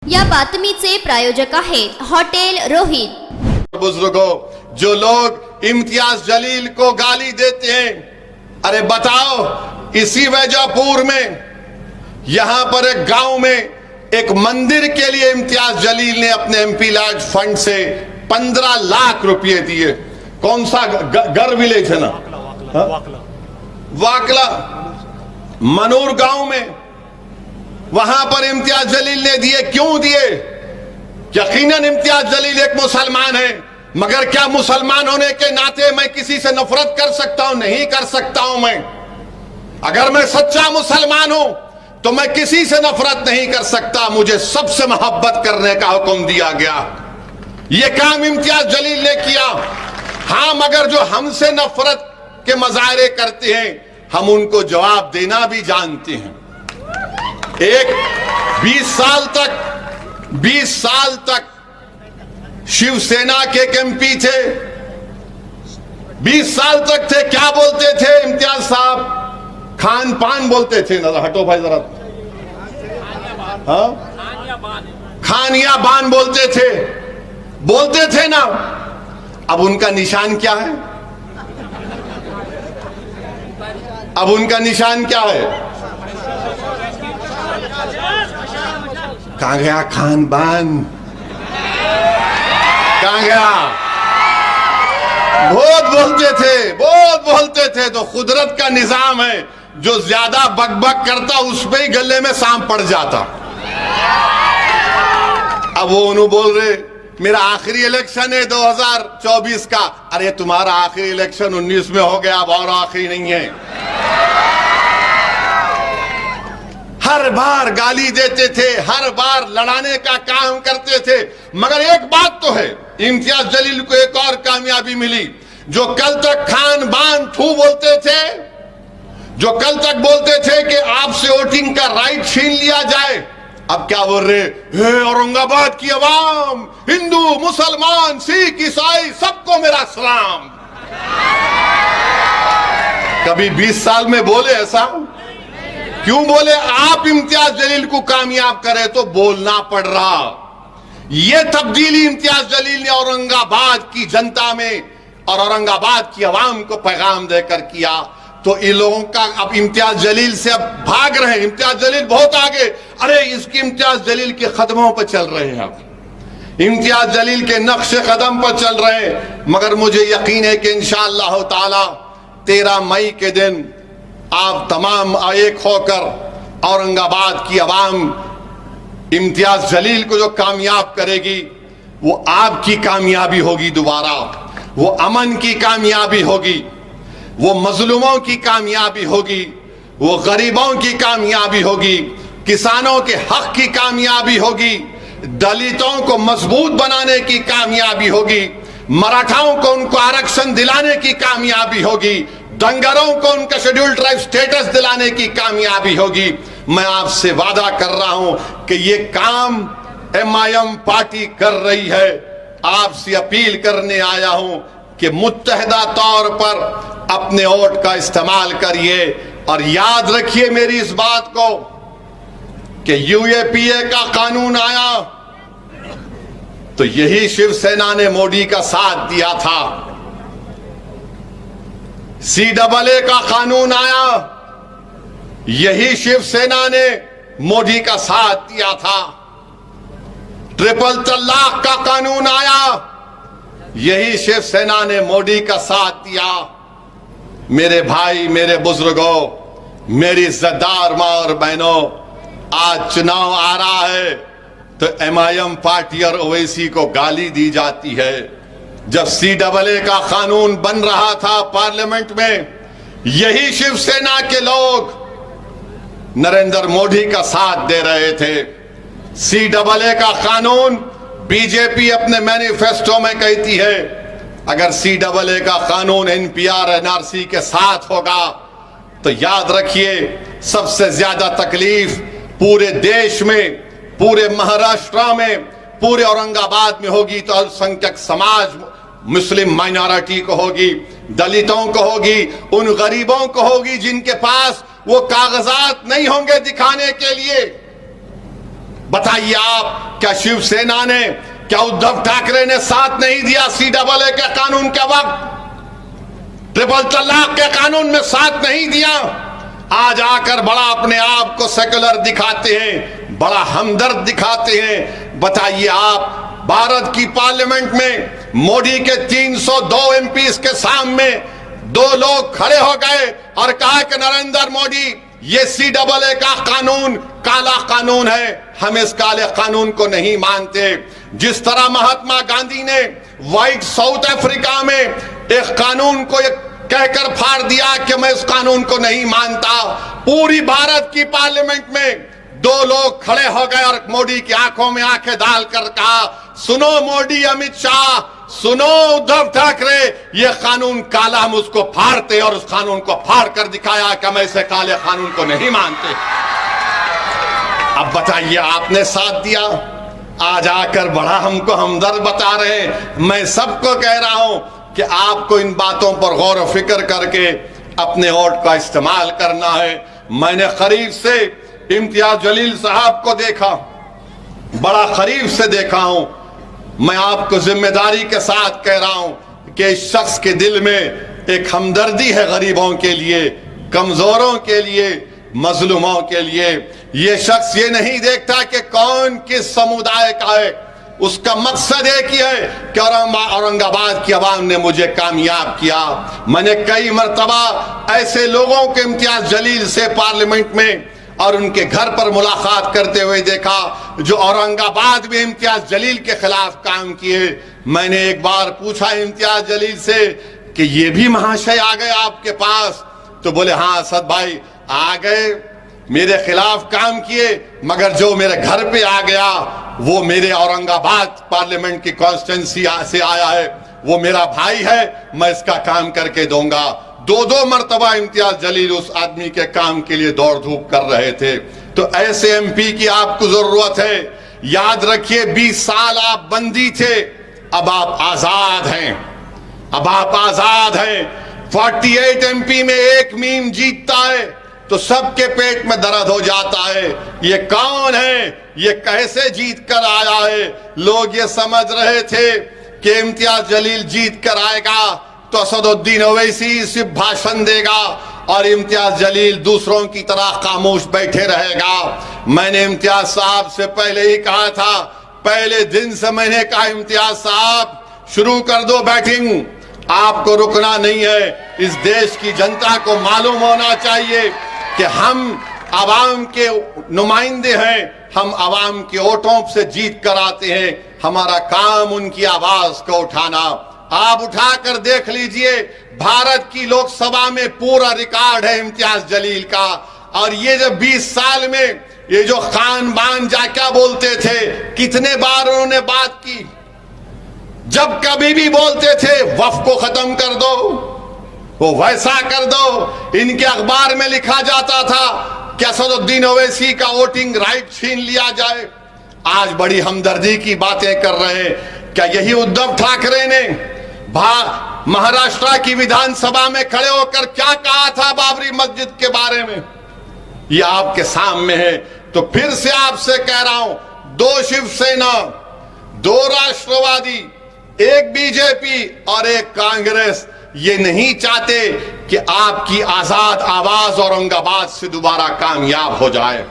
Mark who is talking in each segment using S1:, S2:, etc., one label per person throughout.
S1: या बातमीचे प्रायोजक आहेत हॉटेल रोहित।
S2: बुजुर्गों, जो लोग इम्तियाज जलील को गाली देते हैं, अरे बताओ, इसी वैजापुर में यहां पर एक गांव में एक मंदिर के लिए इम्तियाज जलील ने अपने एमपी लैंड फंड से 15 लाख रुपए दिए। कौन सा गर विलेज है ना, वाकला मनूर गांव में, वहां पर इम्तियाज जलील ने दिए। क्यों दिए? यकीनन इम्तियाज जलील एक मुसलमान है, मगर क्या मुसलमान होने के नाते मैं किसी से नफरत कर सकता हूं? नहीं कर सकता हूं। मैं अगर मैं सच्चा मुसलमान हूं तो मैं किसी से नफरत नहीं कर सकता। मुझे सबसे मोहब्बत करने का हुक्म दिया गया। यह काम इम्तियाज जलील ने किया। हां, मगर जो हमसे नफरत के मजाहरे करते हैं, हम उनको जवाब देना भी जानते हैं। एक 20 साल तक शिवसेना के एक एमपी थे, 20 साल तक थे। क्या बोलते थे इम्तियाज साहब? खान पान बोलते थे ना। हटो भाई जरा, हाँ, खानिया बान बोलते थे ना। अब उनका निशान क्या है? अब उनका निशान क्या है? कहां गया खान बान? कहां गया? बहुत बोलते थे। तो कुदरत का निजाम है, जो ज्यादा बकबक करता उस पे ही गले में सांप पड़ जाता। अब वो उन्होंने बोल रहे मेरा आखिरी इलेक्शन है 2024 का। अरे तुम्हारा आखिरी इलेक्शन 19 में हो गया, अब और आखिरी नहीं है। हर बार गाली देते थे, हर बार लड़ाने का काम करते थे। मगर एक बात तो है, इम्तियाज जलील को एक और कामयाबी मिली। जो कल तक खान बान थू बोलते थे, जो कल तक बोलते थे कि आपसे वोटिंग का राइट छीन लिया जाए, अब क्या बोल रहे? हे औरंगाबाद की आवाम, हिंदू मुसलमान सिख ईसाई सबको मेरा सलाम। कभी 20 साल में बोले ऐसा? क्यों बोले? आप इम्तियाज जलील को कामयाब करे तो बोलना पड़ रहा। यह तब्दीली इम्तियाज जलील ने औरंगाबाद की जनता में और औरंगाबाद की आवाम को पैगाम देकर किया। तो इन लोगों का अब इम्तियाज जलील से अब भाग रहे हैं। इम्तियाज जलील बहुत आगे, अरे इसकी इम्तियाज जलील के कदमों पर चल रहे हैं। अब इम्तियाज जलील के नक्शे कदम पर चल रहे हैं। मगर मुझे यकीन है कि इंशाअल्लाह ताला 13 मई के दिन आप तमाम एक होकर औरंगाबाद की आवाम इम्तियाज जलील को जो कामयाब करेगी, वो आपकी कामयाबी होगी। दोबारा वो अमन की कामयाबी होगी, वो मजलूमों की कामयाबी होगी, वो गरीबों की कामयाबी होगी, किसानों के हक की कामयाबी होगी, दलितों को मजबूत बनाने की कामयाबी होगी, मराठाओं को उनको आरक्षण दिलाने की कामयाबी होगी, दंगरों को उनका शेड्यूल ट्राइब स्टेटस दिलाने की कामयाबी होगी। मैं आपसे वादा कर रहा हूं कि ये काम MIM पार्टी कर रही है। आपसे अपील करने आया हूं कि मुत्तहदा तौर पर अपने वोट का इस्तेमाल करिए। और याद रखिए मेरी इस बात को कि UAPA का कानून आया तो यही शिवसेना ने मोदी का साथ दिया था। CAA का कानून आया, यही शिवसेना ने मोदी का साथ दिया था। ट्रिपल तलाक का कानून आया, यही शिवसेना ने मोदी का साथ दिया। मेरे भाई, मेरे बुजुर्गों, मेरी इज्जतदार मां और बहनों, आज चुनाव आ रहा है तो MIM पार्टी और ओवैसी को गाली दी जाती है। जब CAA का कानून बन रहा था पार्लियामेंट में, यही शिवसेना के लोग नरेंद्र मोदी का साथ दे रहे थे। CAA का कानून बीजेपी अपने मैनिफेस्टो में कहती है, अगर CAA का कानून NPR NRC के साथ होगा तो याद रखिए सबसे ज्यादा तकलीफ पूरे देश में, पूरे महाराष्ट्र में, पूरे औरंगाबाद में होगी तो अल्पसंख्यक समाज, मुस्लिम माइनॉरिटी को होगी, दलितों को होगी, उन गरीबों को होगी जिनके पास वो कागजात नहीं होंगे दिखाने के लिए। बताइए आप, क्या शिवसेना ने, क्या उद्धव ठाकरे ने साथ नहीं दिया CAA के कानून के वक्त? ट्रिपल तलाक के कानून में साथ नहीं दिया? आज आकर बड़ा अपने आप को सेकुलर दिखाते हैं, बड़ा हमदर्द दिखाते हैं। बताइए आप, भारत की पार्लियामेंट में मोदी के 302 MPs के सामने दो लोग खड़े हो गए और कहा कि नरेंद्र मोदी, ये CAA का कानून काला कानून है, हम इस काले कानून को नहीं मानते। जिस तरह महात्मा गांधी ने व्हाइट साउथ अफ्रीका में एक कानून को कहकर फाड़ दिया कि मैं इस कानून को नहीं मानता, पूरी भारत की पार्लियामेंट में दो लोग खड़े हो गए और मोदी की आंखों में आंखें डालकर कहा, सुनो मोदी, अमित शाह, सुनो उद्धव ठाकरे, ये कानून काला, हम उसको फाड़ते, और उस कानून को फाड़ कर दिखाया कि हम ऐसे काले कानून को नहीं मानते। अब बताइए, आपने साथ दिया, आज आकर बड़ा हमको हमदर्द बता रहे हैं। मैं सबको कह रहा हूं कि आपको इन बातों पर गौर व फिक्र करके अपने वोट का इस्तेमाल करना है। मैंने करीब से इम्तियाज जलील साहब को देखा, बड़ा करीब से देखा हूं। मैं आपको जिम्मेदारी के साथ कह रहा हूं कि इस शख्स के दिल में एक हमदर्दी है गरीबों के लिए, कमजोरों के लिए, मजलूमों के लिए। ये शख्स ये नहीं देखता कि कौन किस समुदाय का है, उसका मकसद एक ही है कि औरंगाबाद की आवाम ने मुझे कामयाब किया। मैंने कई मर्तबा ऐसे लोगों के इम्तियाज जलील से पार्लियामेंट में और उनके घर पर मुलाकात करते हुए देखा जो औरंगाबाद में इम्तियाज जलील के खिलाफ काम किए। मैंने एक बार पूछा इम्तियाज जलील से कि ये भी महाशय आ गए आपके पास? तो बोले, हाँ असद भाई आ गए, मेरे खिलाफ काम किए, मगर जो मेरे घर पे आ गया वो मेरे औरंगाबाद पार्लियामेंट की कॉन्स्टिट्यूंसी से आया है, वो मेरा भाई है, मैं इसका काम करके दूंगा। दो मर्तबा इम्तियाज जलील उस आदमी के काम के लिए दौड़ धूप कर रहे थे। तो ऐसे MP की आपको जरूरत है। याद रखिए, 20 साल आप बंदी थे, अब आप आजाद हैं, अब आप आजाद हैं। 48 MP में एक मीम जीतता है तो सबके पेट में दर्द हो जाता है, ये कौन है, ये कैसे जीत कर आया है। लोग ये समझ रहे थे कि इम्तियाज जलील जीत कर आएगा तो असदुद्दीन ओवैसी सिर्फ भाषण देगा और इम्तियाज जलील दूसरों की तरह खामोश बैठे रहेगा। मैंने इम्तियाज साहब से पहले ही कहा था, पहले दिन से मैंने कहा, इम्तियाज साहब शुरू कर दो बैटिंग, आपको रुकना नहीं है। इस देश की जनता को मालूम होना चाहिए कि हम आवाम के नुमाइंदे हैं, हम आवाम के वोटों से जीत कर आते हैं, हमारा काम उनकी आवाज को उठाना। आप उठाकर देख लीजिए, भारत की लोकसभा में पूरा रिकॉर्ड है इम्तियाज जलील का। और ये जो 20 साल में ये जो खान बान जा क्या बोलते थे, कितने बार उन्होंने बात की, जब कभी भी बोलते थे वफ को खत्म कर दो, वो वैसा कर दो। इनके अखबार में लिखा जाता था कि असदुद्दीन ओवैसी का वोटिंग राइट छीन लिया जाए। आज बड़ी हमदर्दी की बातें कर रहे हैं। क्या यही उद्धव ठाकरे ने महाराष्ट्र की विधानसभा में खड़े होकर क्या कहा था बाबरी मस्जिद के बारे में? ये आपके सामने है। तो फिर से आपसे कह रहा हूं, 2 शिवसेना, 2 राष्ट्रवादी, एक बीजेपी और एक कांग्रेस ये नहीं चाहते कि आपकी आजाद आवाज औरंगाबाद से दोबारा कामयाब हो जाए।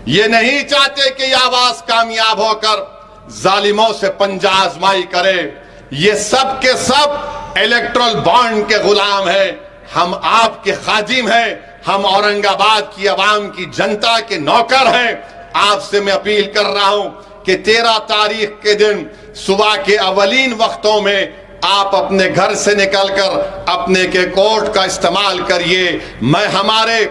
S2: ये नहीं चाहते कि यह आवाज कामयाब होकर जालिमों से पंजा आजमाई करे। ये सब के सब इलेक्ट्रल बॉन्ड के गुलाम है। हम आपके खादिम हैं, हम औरंगाबाद की आवाम की जनता के नौकर हैं। आपसे मैं अपील कर रहा हूं कि 13 तारीख के दिन सुबह के अवलीन वक्तों में आप अपने घर से निकलकर अपने के कोर्ट का इस्तेमाल करिए। मैं हमारे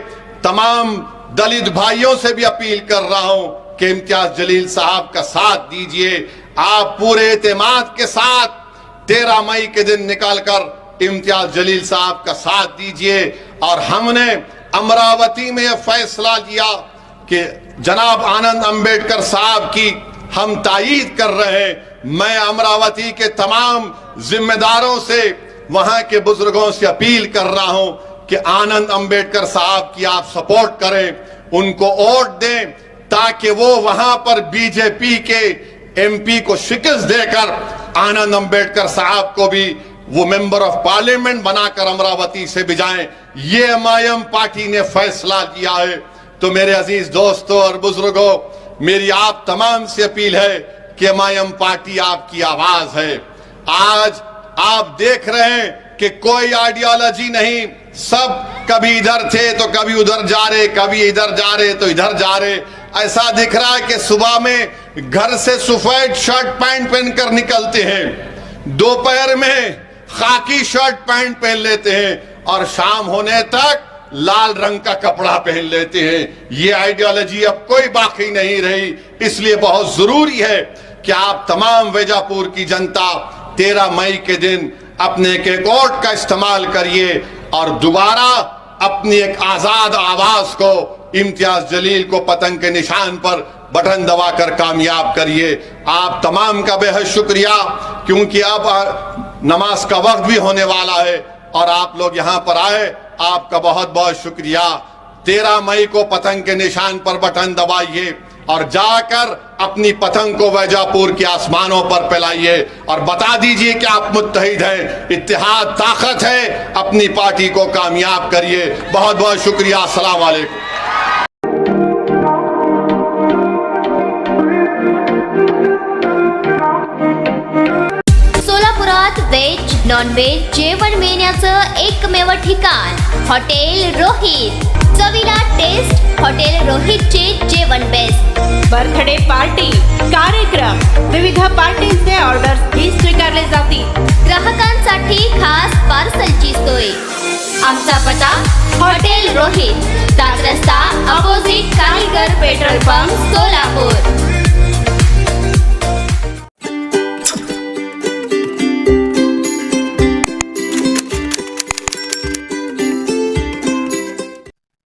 S2: तमाम दलित भाइयों से भी अपील कर रहा हूं कि इम्तियाज जलील साहब का साथ दीजिए। आप पूरे एतमाद के साथ 13 मई के दिन निकलकर इम्तियाज जलील साहब का साथ दीजिए। और हमने अमरावती में यह फैसला लिया कि जनाब आनंद अंबेडकर साहब की हम तायीद कर रहे हैं। मैं अमरावती के तमाम जिम्मेदारों से, वहां के बुजुर्गों से अपील कर रहा हूं कि आनंद अंबेडकर साहब की आप सपोर्ट करें, उनको वोट दें ताकि वो वहां पर बीजेपी के एमपी को शिकस्त देकर आनंद अंबेडकर साहब को भी वो मेंबर ऑफ पार्लियामेंट बनाकर अमरावती से भिजाएं। ये एमआईएम पार्टी ने फैसला किया है। तो मेरे अजीज दोस्तों और बुजुर्गों, मेरी आप तमाम से अपील है कि एमआईएम पार्टी आपकी आवाज है। आज आप देख रहे हैं कि कोई आइडियोलॉजी नहीं, सब कभी इधर थे तो कभी उधर जा रहे, कभी इधर जा रहे तो इधर जा रहे। ऐसा दिख रहा है कि सुबह में घर से सफेद शर्ट पैंट पहनकर निकलते हैं, दोपहर में खाकी शर्ट पैंट पहन लेते हैं और शाम होने तक लाल रंग का कपड़ा पहन लेते हैं। ये आइडियोलॉजी अब कोई बाकी नहीं रही। इसलिए बहुत जरूरी है कि आप तमाम वैजापुर की जनता 13 मई के दिन अपने के वोट का इस्तेमाल करिए और दोबारा अपनी एक आजाद आवाज को इम्तियाज जलील को पतंग के निशान पर बटन दबाकर कामयाब करिए। आप तमाम का बेहद शुक्रिया, क्योंकि अब नमाज का वक्त भी होने वाला है और आप लोग यहाँ पर आए, आपका बहुत बहुत शुक्रिया। 13 मई को पतंग के निशान पर बटन दबाइए और जाकर अपनी पतंग को वैजापुर के आसमानों पर फैलाइए और बता दीजिए कि आप मुत्तहिद हैं, इत्तेहाद ताकत है। अपनी पार्टी को कामयाब करिए। बहुत बहुत शुक्रिया। अस्सलाम वालेकुम।
S1: सोलापुरात व्हेज नॉन व्हेज जेवण मिळण्याचं एकमेव ठिकाण हॉटेल रोहित। चवीला टेस्ट हॉटेल रोहितचे जेवण बेस्ट।
S3: बर्थडे पार्टी, कार्यक्रम, विविध पार्टीचे ऑर्डर्स ही स्वीकारले जातील।
S1: ग्राहकांसाठी खास पार्सलची सोय। आमचा पत्ता हॉटेल रोहित, 7 रस्ता अपोजिट कारीगर पेट्रोल पंप, सोलापूर।